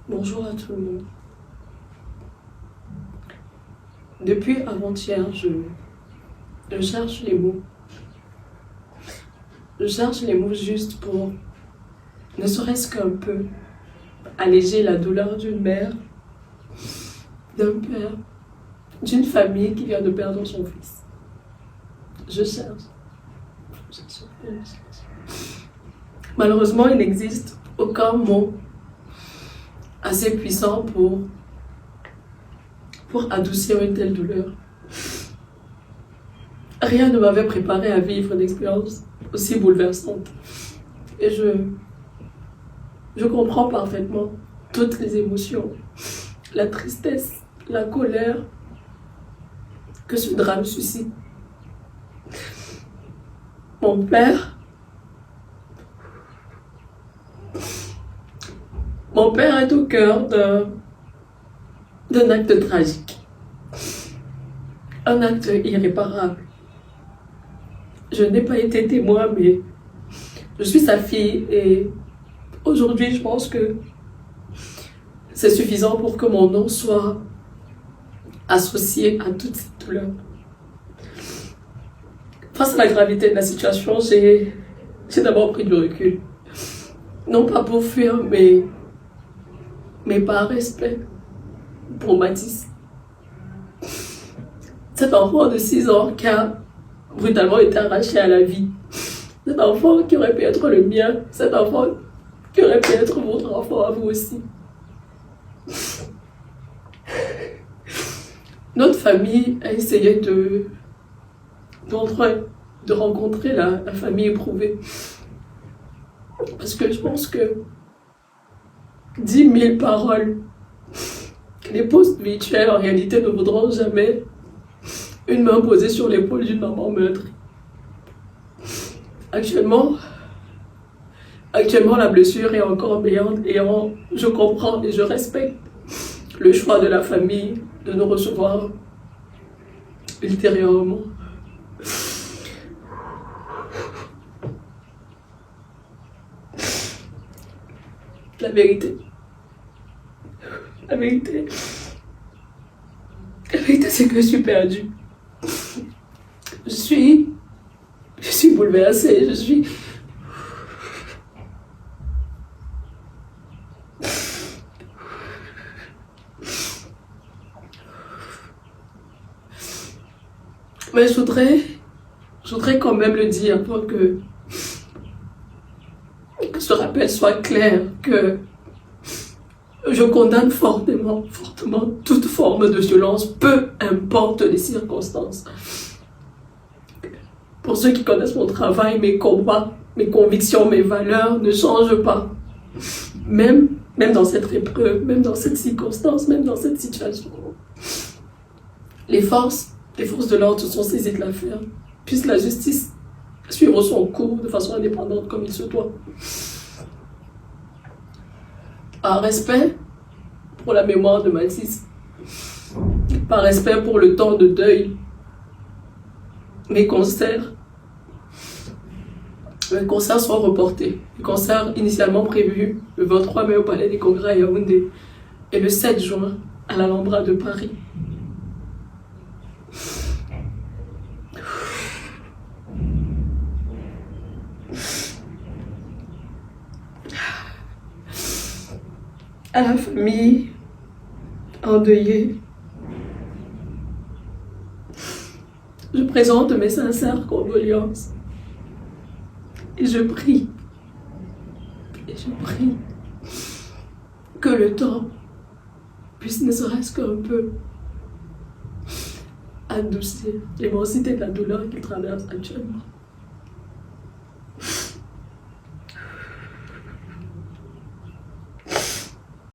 Bonjour à tout le monde. Depuis avant-hier, je cherche les mots. Je cherche les mots justes pour, ne serait-ce qu'un peu, alléger la douleur d'une mère, d'un père, d'une famille qui vient de perdre son fils. Je cherche. Malheureusement, il n'existe aucun mot assez puissant pour adoucir une telle douleur. Rien ne m'avait préparé à vivre une expérience aussi bouleversante. Et je comprends parfaitement toutes les émotions, la tristesse, la colère que ce drame suscite. Mon père est au cœur d'un acte tragique, un acte irréparable. Je n'ai pas été témoin, mais je suis sa fille et aujourd'hui, je pense que c'est suffisant pour que mon nom soit associé à toute cette douleur. Face à la gravité de la situation, j'ai d'abord pris du recul. Non pas pour fuir, mais par respect pour Mathis. Cet enfant de 6 ans qui a brutalement été arraché à la vie. Cet enfant qui aurait pu être le mien. Cet enfant qui aurait pu être votre enfant à vous aussi. Notre famille a essayé de rencontrer la famille éprouvée. Parce que je pense que 10 000 paroles, les posts virtuels en réalité ne vaudront jamais une main posée sur l'épaule d'une maman meurtrie. Actuellement, la blessure est encore béante et je comprends et je respecte le choix de la famille de nous recevoir ultérieurement. La vérité, c'est que je suis perdue. Je suis bouleversée, Mais je voudrais quand même le dire pour que ce rappel soit clair, que je condamne fortement toute forme de violence, peu importe les circonstances. Pour ceux qui connaissent mon travail, mes combats, mes convictions, mes valeurs ne changent pas. Même dans cette épreuve, même dans cette circonstance, même dans cette situation. Les forces de l'ordre se sont saisies de l'affaire. Puisse la justice suivre son cours de façon indépendante comme il se doit. Par respect pour la mémoire de Mathis, par respect pour le temps de deuil, mes concerts sont reportés. Les concerts initialement prévus le 23 mai au Palais des Congrès à Yaoundé et le 7 juin à l'Alhambra de Paris. À la famille endeuillée, je présente mes sincères condoléances et je prie que le temps puisse ne serait-ce qu'un peu adoucir l'immensité de la douleur qu'il traverse actuellement.